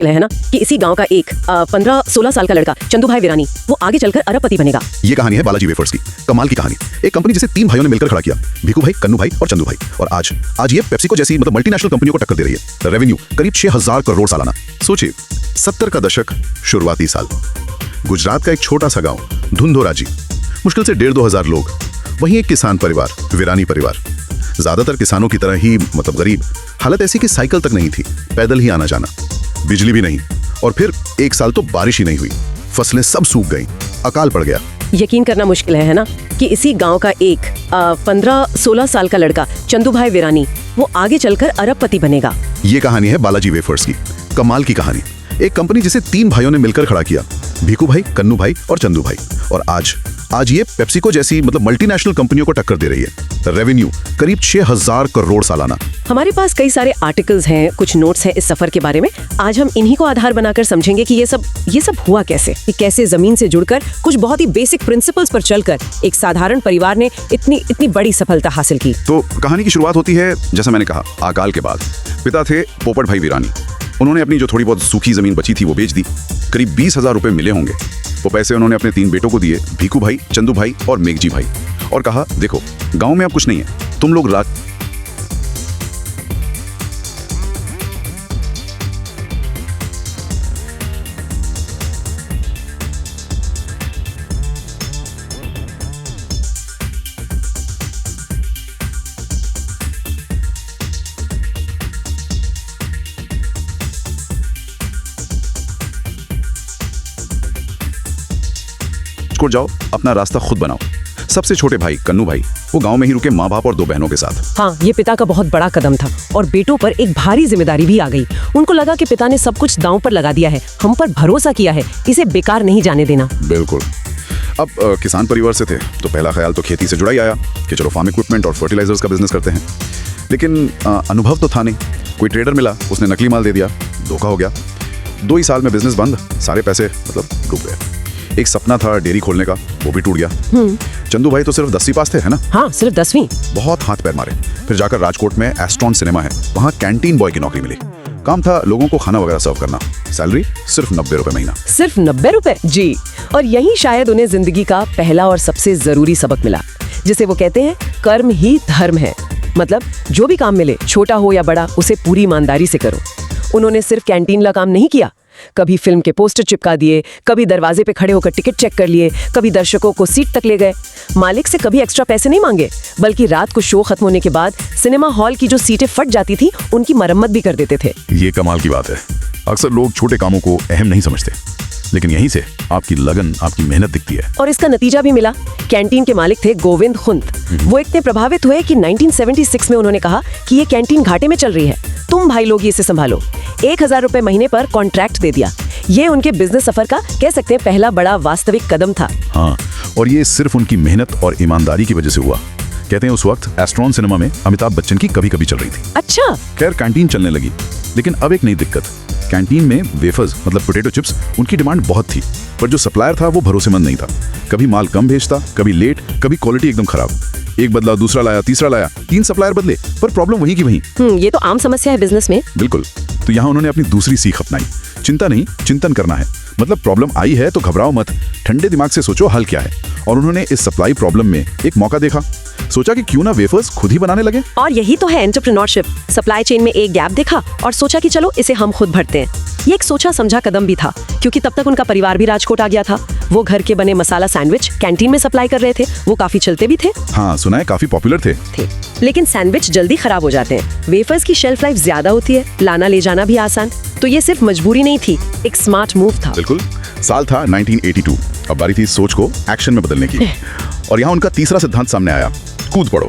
है ना कि इसी गांव का एक 15-16 साल का लड़का चंदू भाई वीरानी वो आगे चलकर अरबपति बनेगा। ये कहानी है बालाजी वेफर्स की। कमाल की कहानी। एक कंपनी जिसे 3 भाइयों ने मिलकर खड़ा किया, भीखू भाई, कन्नू भाई और चंदू भाई। और आज ये पेप्सिको जैसी मल्टीनेशनल कंपनियों को टक्कर दे रही है। रेवेन्यू करीब 6000 करोड़ सालाना। सोचिए, 70 का दशक, शुरुआती साल, गुजरात का एक छोटा सा गाँव धुंधोराजी, मुश्किल से 1,500-2 हजार लोग। वहीं एक किसान परिवार, वीरानी परिवार, ज्यादातर किसानों की तरह ही गरीब। हालत ऐसी कि साइकिल तक नहीं थी, पैदल ही आना जाना, बिजली भी नहीं, और फिर एक साल तो बारिश ही नहीं हुई। फसलें सब सूख गईं, अकाल पड़ गया। यकीन करना मुश्किल है ना कि इसी गांव का एक 15-16 साल का लड़का चंदू भाई वीरानी वो आगे चलकर अरबपति बनेगा। ये कहानी है बालाजी वेफर्स की। कमाल की कहानी। एक कंपनी जिसे 3 भाइयों ने मिलकर खड़ा किया, भीखू भाई, कन्नू भाई और चंदू भाई। और आज ये पेप्सिको जैसी मल्टीनेशनल कंपनियों को टक्कर दे रही है। रेवेन्यू करीब 6000 करोड़ सालाना। हमारे पास कई सारे आर्टिकल्स हैं, कुछ नोट्स हैं इस सफर के बारे में। आज हम इन्हीं को आधार बनाकर समझेंगे कि ये सब हुआ कैसे, कि कैसे जमीन से जुड़कर कुछ बहुत ही बेसिक प्रिंसिपल्स पर चलकर एक साधारण परिवार ने इतनी बड़ी सफलता हासिल की। तो कहानी की शुरुआत होती है, जैसा मैंने कहा, अकाल के बाद। पिता थे पोपट भाई वीरानी। उन्होंने अपनी जो थोड़ी बहुत सूखी जमीन बची थी वो बेच दी। करीब 20,000 रुपए मिले होंगे। वो पैसे उन्होंने अपने 3 बेटों को दिए, भीखू भाई, चंदू भाई और मेघजी भाई, और कहा, देखो गांव में अब कुछ नहीं है, तुम लोग राजकोट जाओ, अपना रास्ता खुद बनाओ। सबसे छोटे भाई कन्नू भाई वो गांव में ही रुके, माँ बाप और 2 बहनों के साथ। हाँ, ये पिता का बहुत बड़ा कदम था और बेटों पर एक भारी जिम्मेदारी भी आ गई। उनको लगा कि पिता ने सब कुछ दांव पर लगा दिया है, हम पर भरोसा किया है, इसे बेकार नहीं जाने देना। बिल्कुल। अब किसान परिवार से थे तो पहला ख्याल तो खेती से जुड़ा ही आया कि चलो फार्म इक्विपमेंट और फर्टिलाइजर्स का बिजनेस करते हैं। लेकिन अनुभव तो था नहीं। कोई ट्रेडर मिला, उसने नकली माल दे दिया, धोखा हो गया। 2 ही साल में बिजनेस बंद, सारे पैसे डूब गए। एक सपना था डेयरी खोलने का, वो भी टूट गया। चंदू भाई तो सिर्फ 10वीं पास थे, है ना? हाँ, सिर्फ 10वीं। बहुत हाथ पैर मारे, फिर जाकर राजकोट में एस्ट्रॉन सिनेमा है, वहाँ कैंटीन बॉय की नौकरी मिली। काम था लोगों को खाना वगैरह सर्व करना। सैलरी सिर्फ 90 रुपए महीना। सिर्फ 90 रुपए? जी। और यही शायद उन्हें जिंदगी का पहला और सबसे जरूरी सबक मिला, जिसे वो कहते हैं कर्म ही धर्म है। मतलब जो भी काम मिले, छोटा हो या बड़ा, उसे पूरी ईमानदारी से करो। उन्होंने सिर्फ कैंटीन का काम नहीं किया, कभी फिल्म के पोस्टर चिपका दिए, कभी दरवाजे पे खड़े होकर टिकट चेक कर लिए, कभी दर्शकों को सीट तक ले गए। मालिक से कभी एक्स्ट्रा पैसे नहीं मांगे, बल्कि रात को शो खत्म होने के बाद सिनेमा हॉल की जो सीटें फट जाती थी उनकी मरम्मत भी कर देते थे। ये कमाल की बात है। अक्सर लोग छोटे कामों को अहम नहीं समझते, लेकिन यहीं से आपकी लगन, आपकी मेहनत दिखती है। और इसका नतीजा भी मिला। कैंटीन के मालिक थे गोविंद खुंत। वो इतने प्रभावित हुए कि 1976 में उन्होंने कहा कि ये कैंटीन घाटे में चल रही है, तुम भाई लोग इसे संभालो। 1000 रुपए महीने पर कॉन्ट्रैक्ट दे दिया। ये उनके बिजनेस सफर का कह सकते हैं पहला बड़ा वास्तविक कदम था। हाँ, और ये सिर्फ उनकी मेहनत और ईमानदारी की वजह से हुआ। कहते हैं उस वक्त एस्ट्रॉन सिनेमा में अमिताभ बच्चन की कभी कभी चल रही थी। अच्छा। खैर, कैंटीन चलने लगी, लेकिन अब एक नई दिक्कत। कैंटीन में वेफर्स पोटैटो चिप्स, उनकी डिमांड बहुत थी, पर जो सप्लायर था वो भरोसेमंद नहीं था। कभी माल कम भेजता, कभी लेट, कभी क्वालिटी एकदम खराब। एक बदला, दूसरा लाया, तीसरा लाया, 3 सप्लायर बदले, पर प्रॉब्लम वही की वही। ये तो आम समस्या है बिजनेस में। बिल्कुल। तो यहाँ उन्होंने अपनी दूसरी सीख अपनाई। चिंता नहीं, चिंतन करना है। मतलब प्रॉब्लम आई है तो घबराओ मत, ठंडे दिमाग से सोचो हल क्या है। और उन्होंने इस सप्लाई प्रॉब्लम में एक मौका देखा। सोचा कि क्यों ना वेफर्स खुद ही बनाने लगे। और यही तो है एंटरप्रेन्योरशिप। सप्लाई चेन में एक गैप देखा और सोचा कि चलो इसे हम खुद भरते हैं। ये एक सोचा समझा कदम भी था, क्योंकि तब तक उनका परिवार भी राजकोट आ गया था। वो घर के बने मसाला सैंडविच कैंटीन में सप्लाई कर रहे थे। वो काफी चलते भी थे। हाँ, सुना है काफी पॉपुलर थे। लेकिन सैंडविच जल्दी खराब हो जाते हैं। वेफर्स की शेल्फ लाइफ ज्यादा होती है, लाना ले जाना भी आसान। तो ये सिर्फ मजबूरी नहीं थी, एक स्मार्ट मूव था। बिल्कुल। साल था 1982। अब बारी थी सोच को एक्शन में बदलने की। और यहाँ उनका तीसरा सिद्धांत सामने आया, कूद पड़ो।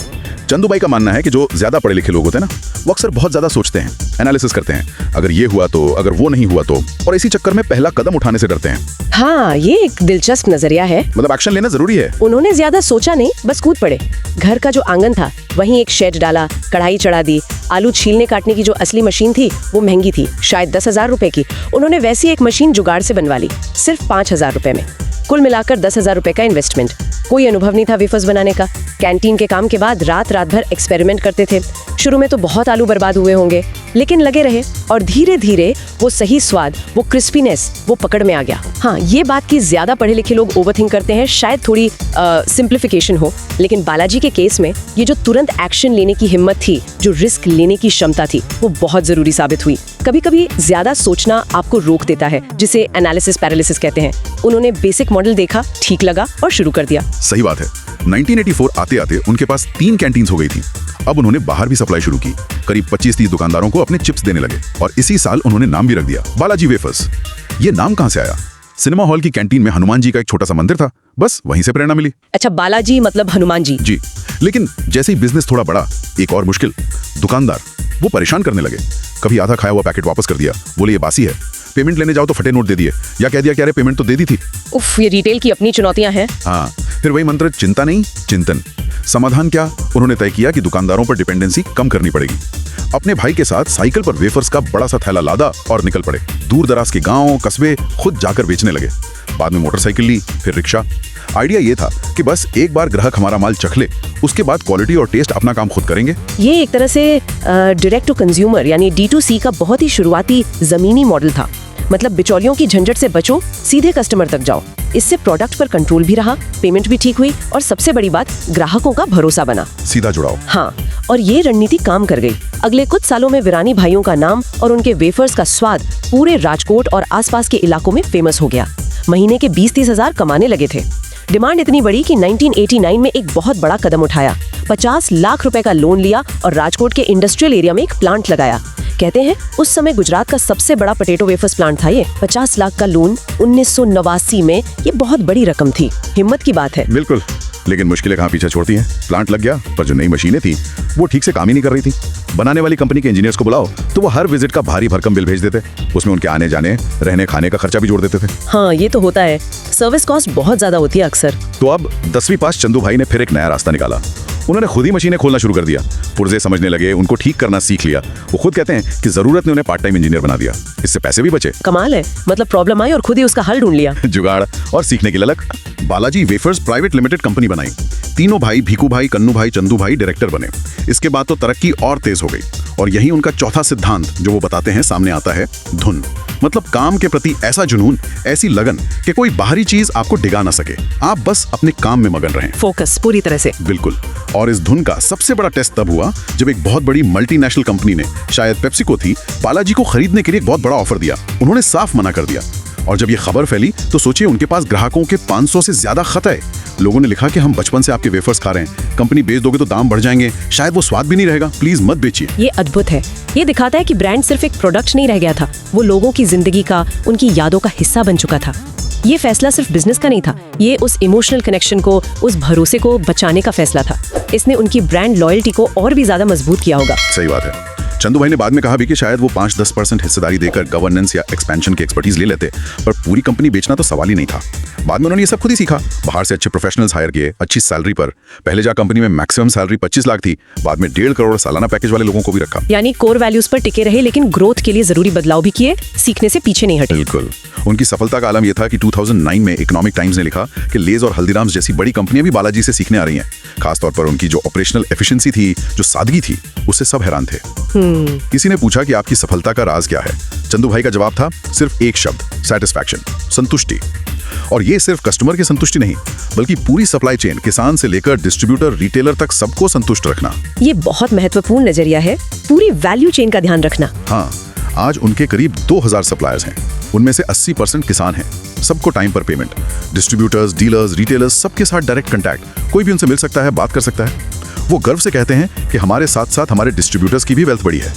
चंदू भाई का मानना है कि जो ज्यादा पढ़े लिखे लोग होते हैं ना, वो अक्सर बहुत ज्यादा सोचते हैं, एनालिसिस करते हैं। अगर ये हुआ तो, अगर वो नहीं हुआ तो, और इसी चक्कर में पहला कदम उठाने से डरते हैं। हाँ, ये एक दिलचस्प नजरिया है। मतलब एक्शन लेना जरूरी है। उन्होंने ज्यादा सोचा नहीं, बस कूद पड़े। घर का जो आंगन था वहीं एक शेड डाला, कढ़ाई चढ़ा दी। आलू छीलने काटने की जो असली मशीन थी वो महंगी थी, शायद 10,000 रुपए की। उन्होंने वैसी एक मशीन जुगाड़ से बनवा ली, सिर्फ 5,000 रुपए में। कुल मिलाकर 10,000 रुपए का इन्वेस्टमेंट। कोई अनुभव नहीं था वेफर्स बनाने का। कैंटीन के काम के बाद रात भर एक्सपेरिमेंट करते थे। शुरू में तो बहुत आलू बर्बाद हुए होंगे, लेकिन लगे रहे और धीरे धीरे वो सही स्वाद, वो क्रिस्पीनेस, वो पकड़ में आ गया। हाँ, ये बात कि ज्यादा पढ़े लिखे लोग ओवरथिंक करते हैं, शायद थोड़ी सिंप्लीफिकेशन हो, लेकिन बालाजी के केस में ये जो तुरंत एक्शन लेने की हिम्मत थी, जो रिस्क लेने की क्षमता थी, वो बहुत जरूरी साबित हुई। कभी कभी ज्यादा सोचना आपको रोक देता है, जिसे एनालिसिस पैरालिसिस कहते हैं। उन्होंने बेसिक मॉडल देखा, ठीक लगा और शुरू कर दिया। सही बात है। 1984 आते आते उनके पास 3 कैंटीन्स हो गई थी। अब उन्होंने बाहर भी सप्लाई शुरू की। करीब 25-30 दुकानदारों को अपने चिप्स देने लगे और इसी साल उन्होंने नाम भी रख दिया, बालाजी वेफर्स। ये नाम कहां से आया? सिनेमा हॉल की कैंटीन में हनुमान जी का एक छोटा सा मंदिर था, बस वहीं से प्रेरणा मिली। अच्छा, बालाजी मतलब हनुमान जी। जी, लेकिन जैसे ही बिजनेस थोड़ा बड़ा, एक और मुश्किल, दुकानदार वो परेशान करने लगे। कभी आधा खाया हुआ पैकेट वापस कर दिया, बोले ये बासी है। पेमेंट लेने जाओ तो फटे नोट दे दिए, या कह दिया कि अरे पेमेंट तो दे दी थी। उफ, ये रिटेल की अपनी चुनौतियां हैं। हाँ, फिर वही मंत्र, चिंता नहीं चिंतन। समाधान क्या? उन्होंने तय किया कि दुकानदारों पर डिपेंडेंसी कम करनी पड़ेगी। अपने भाई के साथ साइकिल पर वेफर्स का बड़ा सा थैला लादा और निकल पड़े। दूर दराज के गांव कस्बे खुद जाकर बेचने लगे। बाद में मोटरसाइकिल ली, फिर रिक्शा। आइडिया ये था कि बस एक बार ग्राहक हमारा माल चख ले, उसके बाद क्वालिटी और टेस्ट अपना काम खुद करेंगे। ये एक तरह से डायरेक्ट टू कंज्यूमर यानी D2C का बहुत ही शुरुआती जमीनी मॉडल था। मतलब बिचौलियों की झंझट से बचो, सीधे कस्टमर तक जाओ। इससे प्रोडक्ट पर कंट्रोल भी रहा, पेमेंट भी ठीक हुई और सबसे बड़ी बात, ग्राहकों का भरोसा बना। सीधा जुड़ाव। हाँ, और ये रणनीति काम कर गई। अगले कुछ सालों में वीरानी भाइयों का नाम और उनके वेफर्स का स्वाद पूरे राजकोट और आसपास के इलाकों में फेमस हो गया। महीने के 20-30 हजार कमाने लगे थे। डिमांड इतनी बड़ी कि 1989 में एक बहुत बड़ा कदम उठाया। 50 लाख रुपए का लोन लिया और राजकोट के इंडस्ट्रियल एरिया में एक प्लांट लगाया। कहते हैं उस समय गुजरात का सबसे बड़ा पोटैटो वेफर्स प्लांट था ये। 50 लाख का लोन 1989 में, ये बहुत बड़ी रकम थी। हिम्मत की बात है। बिल्कुल, लेकिन मुश्किलें कहाँ पीछे छोड़ती हैं। प्लांट लग गया, पर जो नई मशीनें थी वो ठीक से काम ही नहीं कर रही थी। बनाने वाली कंपनी के इंजीनियर्स को बुलाओ तो वो हर विजिट का भारी भरकम बिल भेज देते। उसमें उनके आने जाने, रहने खाने का खर्चा भी जोड़ देते थे। हाँ, ये तो होता है। सर्विस कॉस्ट बहुत ज्यादा होती है अक्सर। तो अब 10वीं पास चंदू भाई ने फिर एक नया रास्ता निकाला। उन्होंने खुद ही मशीनें खोलना शुरू कर दिया। पुर्जे समझने लगे, उनको ठीक करना सीख लिया। वो खुद कहते हैं कि जरूरत ने उन्हें पार्ट टाइम इंजीनियर बना दिया। इससे पैसे भी बचे। कमाल है, मतलब प्रॉब्लम आई और खुद ही उसका हल ढूंढ लिया। जुगाड़ और सीखने की ललक। Balaji wafers private limited company बनाई। तीनों भाई, भीखू भाई, कन्नू भाई, चंदू भाई डायरेक्टर बने। इसके बाद तो तरक्की और तेज हो गई और यही उनका चौथा सिद्धांत जो वो बताते हैं सामने आता है, धुन। मतलब काम के प्रति ऐसा जुनून, ऐसी लगन कि कोई बाहरी चीज आपको डिगा ना सके। आप बस अपने काम में मगन रहें। फोकस पूरी तरह से। बिल्कुल। और इस धुन का सबसे बड़ा टेस्ट तब हुआ जब एक बहुत बड़ी मल्टीनेशनल कंपनी ने, शायद पेप्सिको थी, बालाजी को खरीदने के लिए एक बहुत बड़ा ऑफर दिया। उन्होंने साफ मना कर दिया। और जब ये खबर फैली तो सोचिए, उनके पास ग्राहकों के 500 से ज्यादा खत आए। लोगों ने लिखा कि हम बचपन से आपके वेफर्स खा रहे हैं, कंपनी बेच दोगे तो दाम बढ़ जाएंगे, शायद वो स्वाद भी नहीं रहेगा, प्लीज मत बेचिए। ये अद्भुत है। ये दिखाता है कि ब्रांड सिर्फ एक प्रोडक्ट नहीं रह गया था, वो लोगों की जिंदगी का, उनकी यादों का हिस्सा बन चुका था। ये फैसला सिर्फ बिजनेस का नहीं था, ये उस इमोशनल कनेक्शन को, उस भरोसे को बचाने का फैसला था। इसने उनकी ब्रांड लॉयल्टी को और भी ज्यादा मजबूत किया होगा। सही बात है। चंदू भाई ने बाद में कहा भी कि शायद वो 5-10% हिस्सेदारी देकर गवर्नेंस या एक्सपेंशन की एक्सपर्टीज ले लेते, पर पूरी कंपनी बेचना तो सवाल ही नहीं था। बाद में उन्होंने ये सब खुद ही सीखा। बाहर से अच्छे प्रोफेशनल्स हायर किए, अच्छी सैलरी पर। पहले जहाँ कंपनी में मैक्सिमम सैलरी 25 लाख थी, बाद में 1.5 करोड़ सालाना पैकेज वाले लोगों को भी रखा। यानी कोर वैल्यूज पर टिके रहे, लेकिन ग्रोथ के लिए जरूरी बदलाव भी किए, सीखने से पीछे नहीं हटे। बिल्कुल। उनकी सफलता का आलम यह था कि 2009 में इकोनॉमिक टाइम्स ने लिखा कि लेज और हल्दीराम्स जैसी बड़ी कंपनियां भी बालाजी से सीखने आ रही हैं। खासतौर पर उनकी जो ऑपरेशनल एफिशिएंसी थी, जो सादगी थी, उससे सब हैरान थे। किसी ने पूछा कि आपकी सफलता का राज क्या है? चंदू भाई का जवाब था सिर्फ एक शब्द, सैटिस्फैक्शन, संतुष्टि। और ये सिर्फ कस्टमर की संतुष्टि नहीं, बल्कि पूरी सप्लाई चेन, किसान से लेकर डिस्ट्रीब्यूटर, रिटेलर तक सबको संतुष्ट रखना। ये बहुत महत्वपूर्ण नजरिया है, पूरी वैल्यू चेन का ध्यान रखना। हाँ, आज उनके करीब 2000 सप्लायर्स हैं। उनमें से 80% किसान हैं। सबको टाइम पर पेमेंट। डिस्ट्रीब्यूटर्स, डीलर्स, रिटेलर्स, सबके साथ डायरेक्ट कांटेक्ट। कोई भी उनसे मिल सकता है, बात कर सकता है। वो गर्व से कहते हैं कि हमारे साथ साथ हमारे डिस्ट्रीब्यूटर्स की भी वेल्थ बढ़ी है।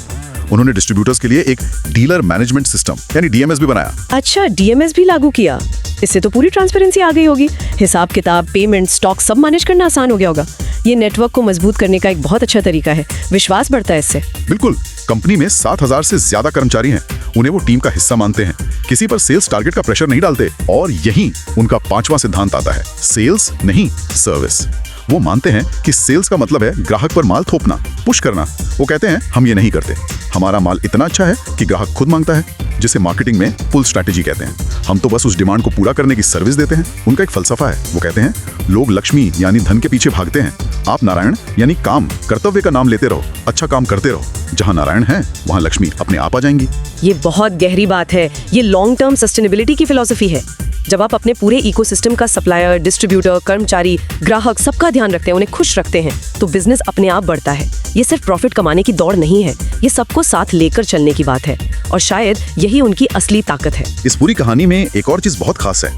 उन्होंने डिस्ट्रीब्यूटर्स के लिए एक डीलर मैनेजमेंट सिस्टम यानी DMS भी बनाया। अच्छा, DMS भी लागू किया। इससे तो पूरी ट्रांसपेरेंसी आ गई होगी। हिसाब किताब, पेमेंट, स्टॉक सब मैनेज करना आसान हो गया होगा। ये नेटवर्क को मजबूत करने का एक बहुत अच्छा तरीका है। विश्वास बढ़ता है इससे। बिल्कुल। कंपनी में 7000 से ज्यादा कर्मचारी हैं। उन्हें वो टीम का हिस्सा मानते हैं। किसी पर सेल्स टारगेट का प्रेशर नहीं डालते। और यही उनका 5वां सिद्धांत आता है, सेल्स नहीं सर्विस। वो मानते हैं कि सेल्स का मतलब है ग्राहक पर माल थोपना, पुश करना। वो कहते हैं हम ये नहीं करते। हमारा माल इतना अच्छा है कि ग्राहक खुद मांगता है, जिसे मार्केटिंग में पुल स्ट्रैटेजी कहते हैं। हम तो बस उस डिमांड को पूरा करने की सर्विस देते हैं। उनका एक फलसफा है। वो कहते हैं लोग लक्ष्मी यानी धन के पीछे भागते हैं, आप नारायण यानी काम, कर्तव्य का नाम लेते रहो, अच्छा काम करते रहो। जहां नारायण है वहां लक्ष्मी अपने आप आ जाएंगी। ये बहुत गहरी बात है। ये लॉन्ग टर्म सस्टेनेबिलिटी की फिलॉसफी है। जब आप अपने पूरे इकोसिस्टम का सप्लायर, डिस्ट्रीब्यूटर, कर्मचारी, ग्राहक सबका ध्यान रखते हैं, उन्हें खुश रखते हैं, तो बिजनेस अपने आप बढ़ता है। ये सिर्फ प्रॉफिट कमाने की दौड़ नहीं है, ये सबको साथ लेकर चलने की बात है, और शायद यही उनकी असली ताकत है। इस पूरी कहानी में एक और चीज बहुत खास है,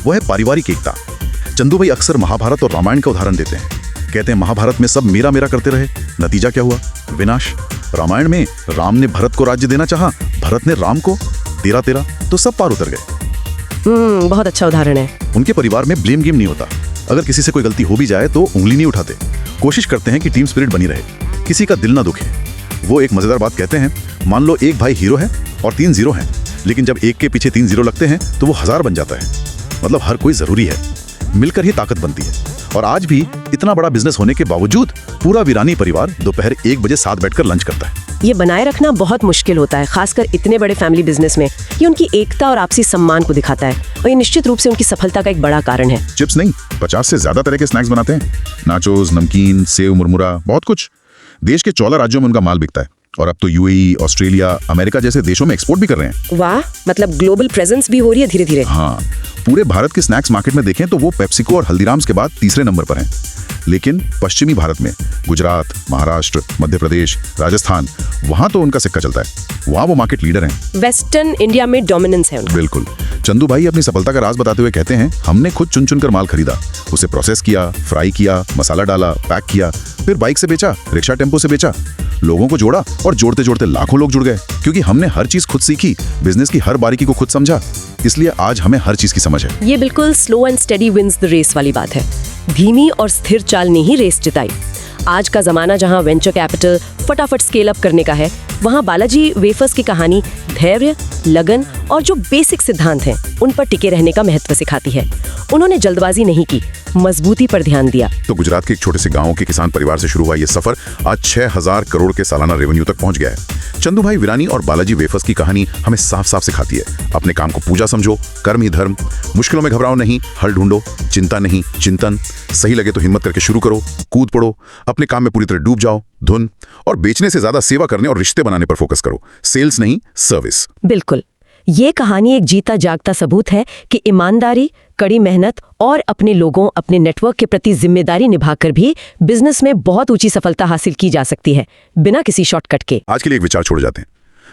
वो है पारिवारिक एकता। चंदू भाई अक्सर महाभारत और रामायण का उदाहरण देते हैं। कहते हैं महाभारत में सब मेरा मेरा करते रहे, नतीजा क्या हुआ? विनाश। रामायण में राम ने भरत को राज्य देना चाहा, भरत ने राम को, तेरा तेरा, तो सब पार उतर गए। बहुत अच्छा उदाहरण है। उनके परिवार में ब्लेम गेम नहीं होता। अगर किसी से कोई गलती हो भी जाए तो उंगली नहीं उठाते, कोशिश करते हैं कि टीम स्पिरिट बनी रहे, किसी का दिल ना दुखे। वो एक मजेदार बात कहते हैं, मान लो एक भाई हीरो है और 3 जीरो हैं, लेकिन जब एक के पीछे 3 जीरो लगते हैं तो वो 1000 बन जाता है। मतलब हर कोई जरूरी है, मिलकर ही ताकत बनती है। और आज भी इतना बड़ा बिजनेस होने के बावजूद पूरा वीरानी परिवार दोपहर 1 बजे साथ बैठकर लंच करता है। ये बनाए रखना बहुत मुश्किल होता है, खासकर इतने बड़े फैमिली बिजनेस में। ये उनकी एकता और आपसी सम्मान को दिखाता है, और ये निश्चित रूप से उनकी सफलता का एक बड़ा कारण है। चिप्स नहीं, 50 से ज्यादा तरह के स्नैक्स बनाते हैं, नाचोस, नमकीन, सेव, मुरमुरा, बहुत कुछ। देश के 14 राज्यों में उनका माल बिकता है, और अब तो यूएई, ऑस्ट्रेलिया, अमेरिका जैसे देशों में एक्सपोर्ट भी कर रहे हैं। वाह, मतलब ग्लोबल प्रेजेंस भी हो रही है धीरे धीरे। हाँ, पूरे भारत के स्नैक्स मार्केट में देखें तो वो पेप्सिको और हल्दीराम्स के बाद तीसरे नंबर पर हैं। लेकिन पश्चिमी भारत में गुजरात, महाराष्ट्र, मध्य प्रदेश, राजस्थान, वहां तो उनका सिक्का चलता है, वहां वो मार्केट लीडर हैं। वेस्टर्न इंडिया में डोमिनेंस है उनका। बिल्कुल। चंदू भाई अपनी सफलता का राज बताते हुए कहते हैं, हमने खुद चुन चुन कर माल खरीदा, उसे प्रोसेस किया, फ्राई किया, मसाला डाला, पैक किया, फिर बाइक से बेचा, रिक्शा टेम्पो से बेचा, लोगों को जोड़ा, और जोड़ते जोड़ते लाखों लोग जुड़ गए। क्योंकि हमने हर चीज खुद सीखी, बिजनेस की हर बारीकी को खुद समझा, इसलिए आज हमें हर चीज की समझ है। ये बिल्कुल slow and steady wins the race वाली बात है। धीमी और स्थिर चाल ने ही रेस जिताई। आज का जमाना जहां वेंचर कैपिटल फटाफट स्केल अप करने का है, वहां बालाजी वेफर्स की कहानी धैर्य, लगन और जो बेसिक सिद्धांत हैं उन पर टिके रहने का महत्व सिखाती है। उन्होंने जल्दबाजी नहीं की, मजबूती पर ध्यान दिया। तो गुजरात के एक छोटे से गांव के किसान परिवार से शुरू हुआ ये सफर आज 6000 करोड़ के सालाना रेवेन्यू तक पहुंच गया है। चंदू भाई वीरानी और बालाजी वेफर्स की कहानी हमें साफ साफ सिखाती है, अपने काम को पूजा समझो, कर्म ही धर्म, मुश्किलों में घबराओ नहीं, हल ढूंढो, चिंता नहीं चिंतन, सही लगे तो हिम्मत करके शुरू करो, कूद पड़ो, अपने काम में पूरी तरह डूब जाओ, धुन, और बेचने से ज्यादा सेवा करने और रिश्ते बनाने पर फोकस करो, सेल्स नहीं सर्विस। बिल्कुल, ये कहानी एक जीता जागता सबूत है कि ईमानदारी, कड़ी मेहनत और अपने लोगों, अपने नेटवर्क के प्रति जिम्मेदारी निभाकर भी बिजनेस में बहुत ऊंची सफलता हासिल की जा सकती है, बिना किसी शॉर्टकट के। आज के लिए एक विचार छोड़ जाते हैं।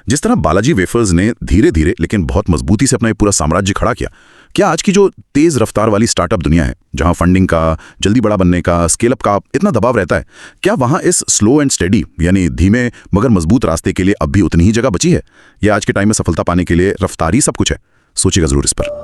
जिस तरह बालाजी वेफर्स ने धीरे धीरे लेकिन बहुत मजबूती से अपना ये पूरा साम्राज्य खड़ा किया, क्या आज की जो तेज रफ्तार वाली स्टार्टअप दुनिया है, जहां फंडिंग का, जल्दी बड़ा बनने का, स्केल अप का इतना दबाव रहता है, क्या वहां इस स्लो एंड स्टेडी यानी धीमे मगर मजबूत रास्ते के लिए अब भी उतनी ही जगह बची है? या आज के टाइम में सफलता पाने के लिए रफ्तार ही सब कुछ है? सोचिएगा जरूर इस पर।